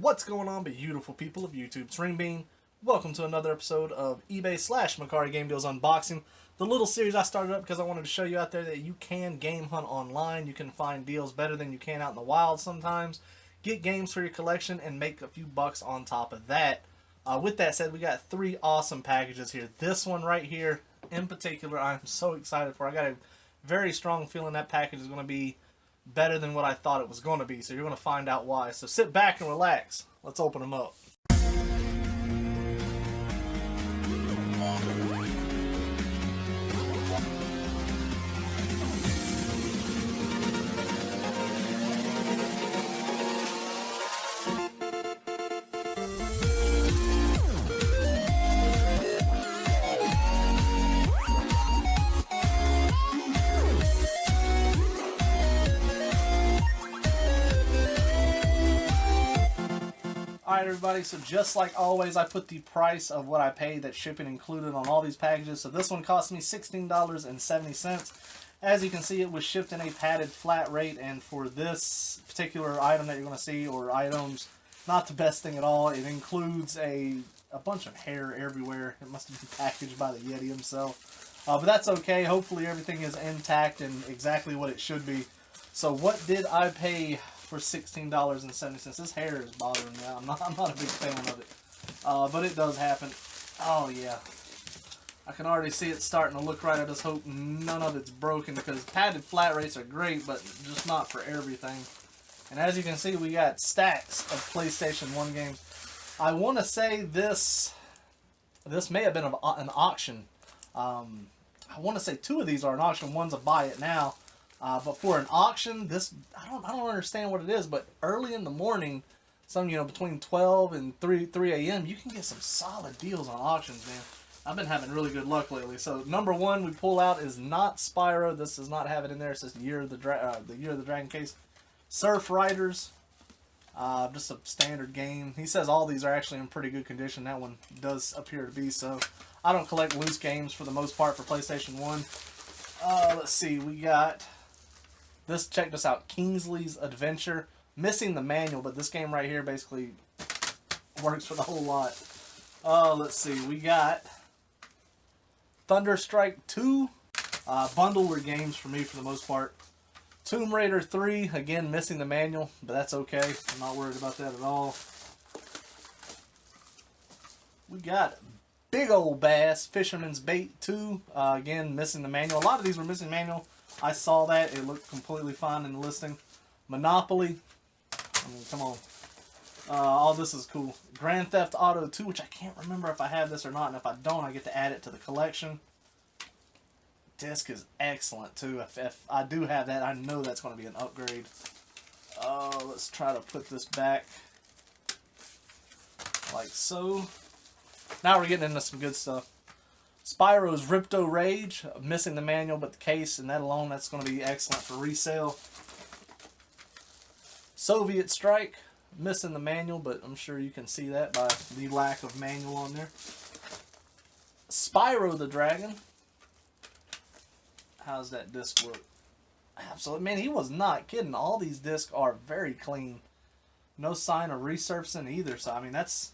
What's going on, beautiful people of YouTube? It's Renebean. Welcome to another episode of eBay/Mercari Game Deals Unboxing. The little series I started up because I wanted to show you out there that you can game hunt online. You can find deals better than you can out in the wild sometimes. Get games for your collection and make a few bucks on top of that. With that said, we got three awesome packages here. This one right here in particular, I'm so excited for. I got a very strong feeling that package is going to be better than what I thought it was going to be, so you're going to find out why. So sit back and relax. Let's open them up. Alright everybody, so just like always, I put the price of what I paid, that shipping included, on all these packages. So this one cost me $16.70. As you can see, it was shipped in a padded flat rate, and for this particular item that you're going to see, or items, not the best thing at all. It includes a bunch of hair everywhere. It must have been packaged by the Yeti himself. But that's okay. Hopefully everything is intact and exactly what it should be. So what did I pay for $16.70? This hair is bothering me. I'm not a big fan of it. But it does happen. Oh yeah. I can already see it starting to look right. I just hope none of it's broken, because padded flat rates are great, but just not for everything. And as you can see, we got stacks of PlayStation 1 games. I want to say this may have been an auction. I want to say two of these are an auction. One's a buy it now. But for an auction, I don't understand what it is, but early in the morning, between 12 and 3 a.m., you can get some solid deals on auctions, man. I've been having really good luck lately. So number one we pull out is not Spyro. This does not have it in there. It says the Year of the Dragon case. Surf Riders, just a standard game. He says all these are actually in pretty good condition. That one does appear to be so. I don't collect loose games for the most part for PlayStation 1. Let's see, we got this. Check this out, Kingsley's Adventure. Missing the manual, but this game right here basically works for the whole lot. Let's see, we got Thunderstrike 2. Bundle were games for me for the most part. Tomb Raider 3, again missing the manual, but that's okay. I'm not worried about that at all. We got Big Ol' Bass, Fisherman's Bait 2. Again, missing the manual. A lot of these were missing manual. I saw that. It looked completely fine in the listing. Monopoly. I mean, come on. All this is cool. Grand Theft Auto 2, which I can't remember if I have this or not. And if I don't, I get to add it to the collection. Disc is excellent, too. If I do have that, I know that's going to be an upgrade. Let's try to put this back like so. Now we're getting into some good stuff. Spyro's Ripto Rage, missing the manual but the case, and that alone, that's going to be excellent for resale. Soviet Strike, missing the manual, but I'm sure you can see that by the lack of manual on there. Spyro the Dragon. How's that disc look? Absolutely, man, he was not kidding. All these discs are very clean. No sign of resurfacing either, so I mean, that's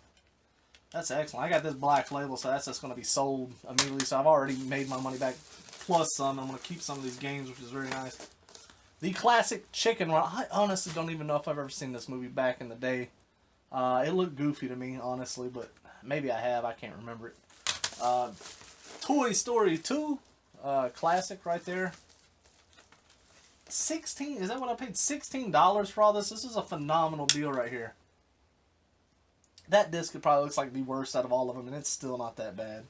excellent. I got this black label, so that's just going to be sold immediately. So I've already made my money back, plus some. I'm going to keep some of these games, which is very nice. The classic Chicken Run. I honestly don't even know if I've ever seen this movie back in the day. It looked goofy to me, honestly, but maybe I have. I can't remember it. Toy Story 2. Classic right there. Is that what I paid? $16 for all this? This is a phenomenal deal right here. That disc probably looks like the worst out of all of them, and it's still not that bad.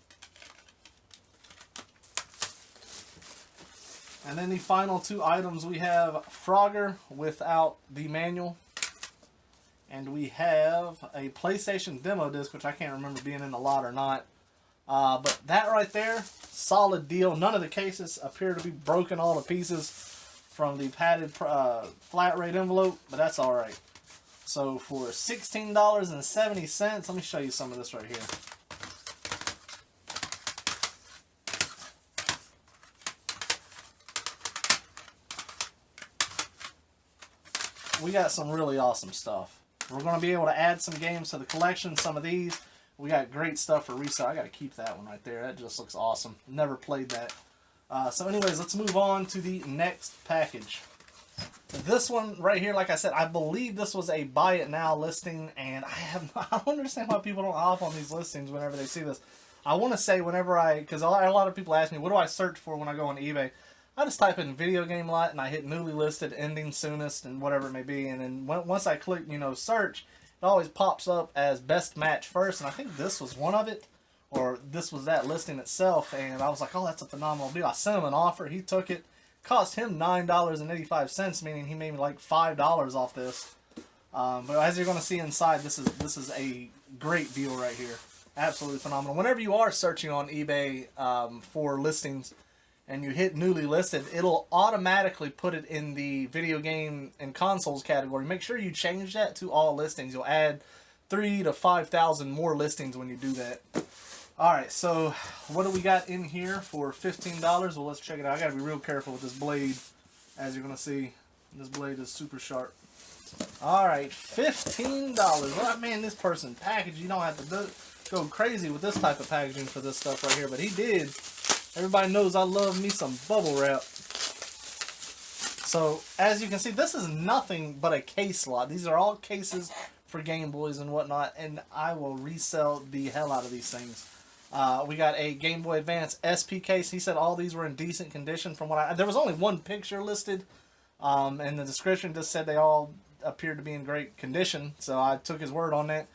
And then the final two items, we have Frogger without the manual. And we have a PlayStation demo disc, which I can't remember being in the lot or not. But that right there, solid deal. None of the cases appear to be broken all to pieces from the padded flat rate envelope, but that's alright. So for $16.70, let me show you some of this right here. we got some really awesome stuff. We're going to be able to add some games to the collection. Some of these. We got great stuff for resale. I got to keep that one right there. That just looks awesome. Never played that. So anyways, let's move on to the next package. This one right here, like I said, I believe this was a buy it now listing, and I don't understand why people don't hop on these listings whenever they see this. I want to say whenever because a lot of people ask me, what do I search for when I go on eBay? I just type in video game lot, and I hit newly listed, ending soonest, and whatever it may be, and then once I click, search, it always pops up as best match first, and I think this was one of it, or this was that listing itself, and I was like, oh, that's a phenomenal deal. I sent him an offer, he took it. Cost him $9.85, meaning he made me like $5 off this. But as you're going to see inside, this is a great deal right here. Absolutely phenomenal. Whenever you are searching on eBay for listings and you hit newly listed, it'll automatically put it in the video game and consoles category. Make sure you change that to all listings. You'll add 3,000 to 5,000 more listings when you do that. Alright, so what do we got in here for $15? Well, let's check it out. I gotta be real careful with this blade. As you're gonna see, this blade is super sharp. Alright, $15. Well, man, this person packaged. You don't have to go crazy with this type of packaging for this stuff right here, but he did. Everybody knows I love me some bubble wrap. So, as you can see, this is nothing but a case lot. These are all cases for Game Boys and whatnot, and I will resell the hell out of these things. We got a Game Boy Advance SP case. He said all these were in decent condition from what there was only one picture listed, and the description just said they all appeared to be in great condition, so I took his word on that.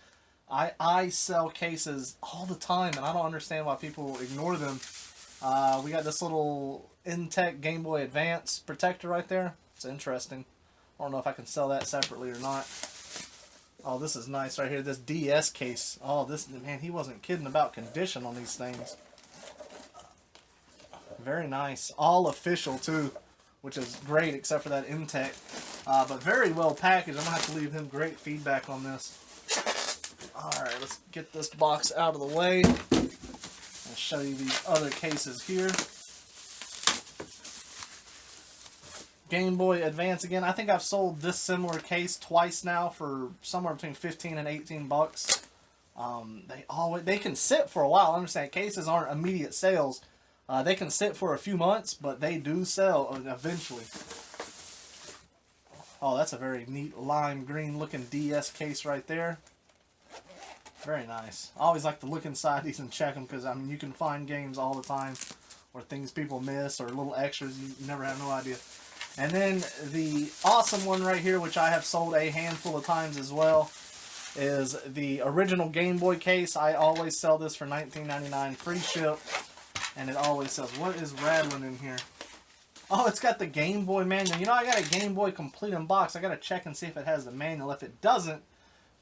I sell cases all the time, and I don't understand why people ignore them. We got this little Intech Game Boy Advance protector right there. It's interesting. I don't know if I can sell that separately or not. Oh, this is nice right here. This DS case. Oh, this, man, he wasn't kidding about condition on these things. Very nice. All official, too, which is great, except for that Intech. But very well packaged. I'm going to have to leave him great feedback on this. Alright, let's get this box out of the way. I'll show you these other cases here. Game Boy Advance again. I think I've sold this similar case twice now for somewhere between 15 and 18 bucks. They can sit for a while. I understand cases aren't immediate sales. They can sit for a few months, but they do sell eventually. Oh, that's a very neat lime green looking DS case right there. Very nice. I always like to look inside these and check them because, I mean, you can find games all the time or things people miss or little extras you never have no idea. And then the awesome one right here, which I have sold a handful of times as well, is the original Game Boy case. I always sell this for $19.99 free ship, and it always says, what is rattling in here? Oh, it's got the Game Boy manual. You know, I got a Game Boy complete in box. I got to check and see if it has the manual. If it doesn't,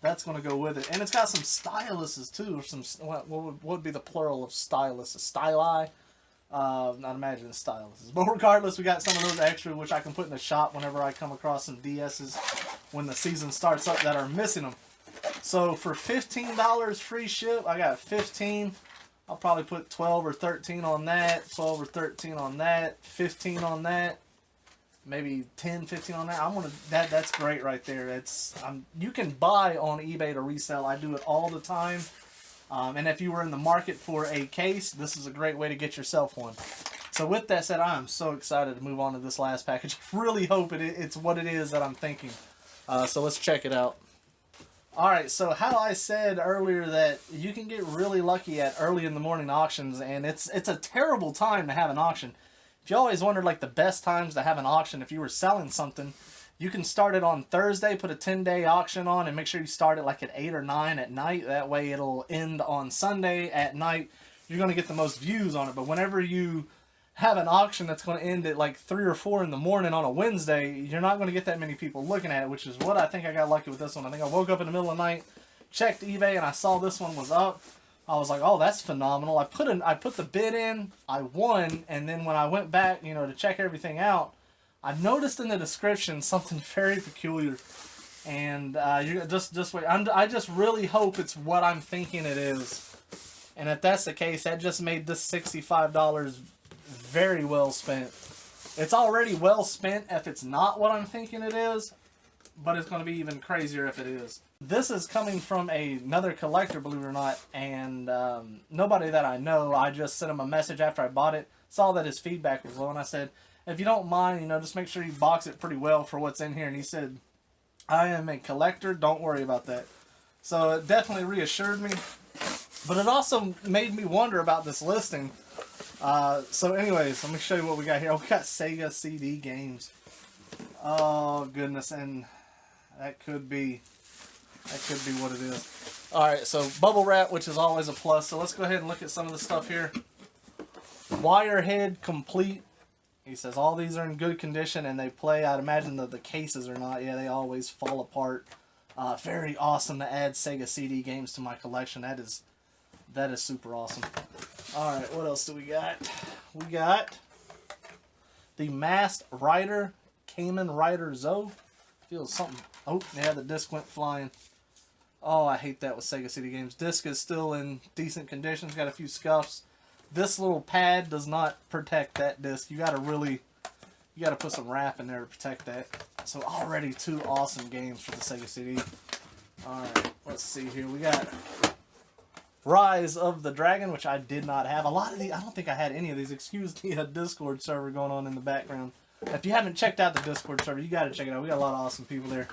that's going to go with it. And it's got some styluses too, or some, what would be the plural of stylus? A styli? Not imagine stylus. But regardless, we got some of those extra, which I can put in the shop whenever I come across some DSs when the season starts up that are missing them. So for $15 free ship, I got 15. I'll probably put 12 or 13 on that, 12 or 13 on that, 15 on that, maybe 10, 15 on that. That's great right there. You can buy on eBay to resell. I do it all the time. And if you were in the market for a case, this is a great way to get yourself one. So with that said, I am so excited to move on to this last package. Really hope it's what it is that I'm thinking. So let's check it out. Alright, so how I said earlier that you can get really lucky at early in the morning auctions, and it's a terrible time to have an auction. If you always wondered like the best times to have an auction, if you were selling something, you can start it on Thursday, put a 10-day auction on, and make sure you start it like at 8 or 9 at night. That way it'll end on Sunday at night. You're going to get the most views on it. But whenever you have an auction that's going to end at like 3 or 4 in the morning on a Wednesday, you're not going to get that many people looking at it, which is what I think I got lucky with this one. I think I woke up in the middle of the night, checked eBay, and I saw this one was up. I was like, oh, that's phenomenal. I put the bid in, I won, and then when I went back, to check everything out, I noticed in the description something very peculiar, and you just wait. I just really hope it's what I'm thinking it is, and if that's the case, that just made this $65 very well spent. It's already well spent if it's not what I'm thinking it is, but it's going to be even crazier if it is. This is coming from another collector, believe it or not, and nobody that I know. I just sent him a message after I bought it, saw that his feedback was low, and I said, if you don't mind, you know, just make sure you box it pretty well for what's in here. And he said, I am a collector, don't worry about that. So it definitely reassured me, but it also made me wonder about this listing. So anyways, let me show you what we got here. We got Sega CD games. Oh goodness, and that could be what it is. Alright, so bubble wrap, which is always a plus. So let's go ahead and look at some of the stuff here. Wirehead complete. He says all these are in good condition and they play. I'd imagine that the cases are not. Yeah, they always fall apart. Very awesome to add Sega CD games to my collection. That is super awesome. Alright, what else do we got? We got the Masked Rider, Kamen Rider Zoe. Feels something. Oh, yeah, the disc went flying. Oh, I hate that with Sega CD games. Disc is still in decent condition. It's got a few scuffs. This little pad does not protect that disc. You gotta put some wrap in there to protect that. So already 2 awesome games for the Sega CD. Alright, let's see here. We got Rise of the Dragon, which I did not have. A lot of these, I don't think I had any of these. Excuse the Discord server going on in the background. If you haven't checked out the Discord server, you gotta check it out. We got a lot of awesome people there.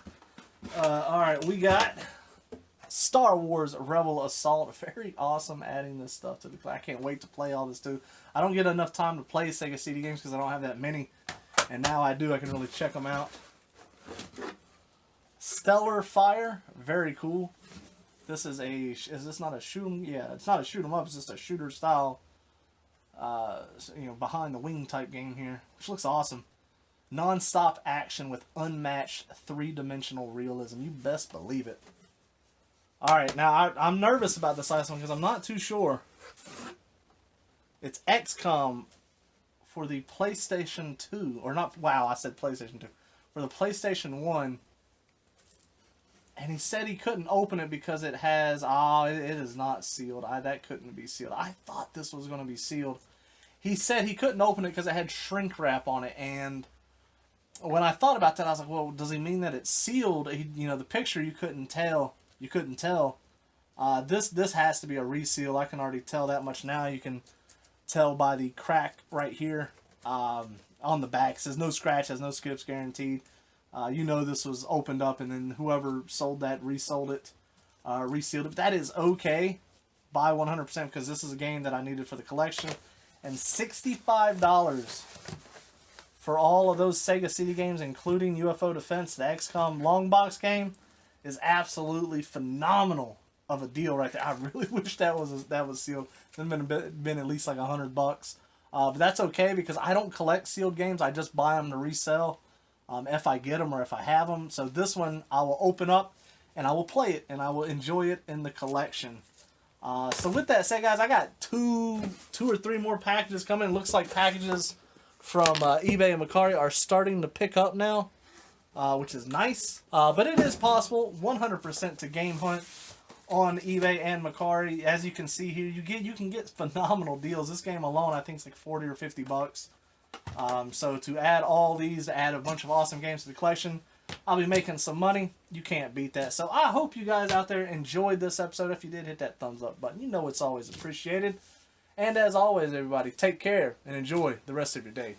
Alright, we got Star Wars Rebel Assault. Very awesome adding this stuff to the class. I can't wait to play all this too. I don't get enough time to play Sega CD games because I don't have that many. And now I do. I can really check them out. Stellar Fire. Very cool. This is this not a shoot 'em? Yeah, it's not a shoot 'em up. It's just a shooter style, you know, behind the wing type game here, which looks awesome. Non-stop action with unmatched 3-dimensional realism. You best believe it. Alright, now I'm nervous about this last one because I'm not too sure. It's XCOM for the PlayStation 2. Or not, wow, I said PlayStation 2. For the PlayStation 1. And he said he couldn't open it because it has, it is not sealed. That couldn't be sealed. I thought this was going to be sealed. He said he couldn't open it because it had shrink wrap on it. And when I thought about that, I was like, well, does he mean that it's sealed? You know, the picture you couldn't tell. You couldn't tell. This has to be a reseal. I can already tell that much now. You can tell by the crack right here on the back. It says no scratches, no skips guaranteed. You know this was opened up and then whoever sold that resold it, resealed it. But that is okay. Buy 100% because this is a game that I needed for the collection. And $65 for all of those Sega CD games, including UFO Defense, the XCOM long box game, is absolutely phenomenal of a deal right there. I really wish that was sealed. It would have been at least like $100. But that's okay because I don't collect sealed games. I just buy them to resell if I get them or if I have them. So this one I will open up and I will play it and I will enjoy it in the collection. So with that said, guys, I got two or three more packages coming. It looks like packages from eBay and Mercari are starting to pick up now. Which is nice, but it is possible 100% to game hunt on eBay and Mercari. As you can see here, you can get phenomenal deals. This game alone, I think, is like 40 or 50 bucks. So to add all these, to add a bunch of awesome games to the collection, I'll be making some money. You can't beat that. So I hope you guys out there enjoyed this episode. If you did, hit that thumbs up button. You know it's always appreciated. And as always, everybody, take care and enjoy the rest of your day.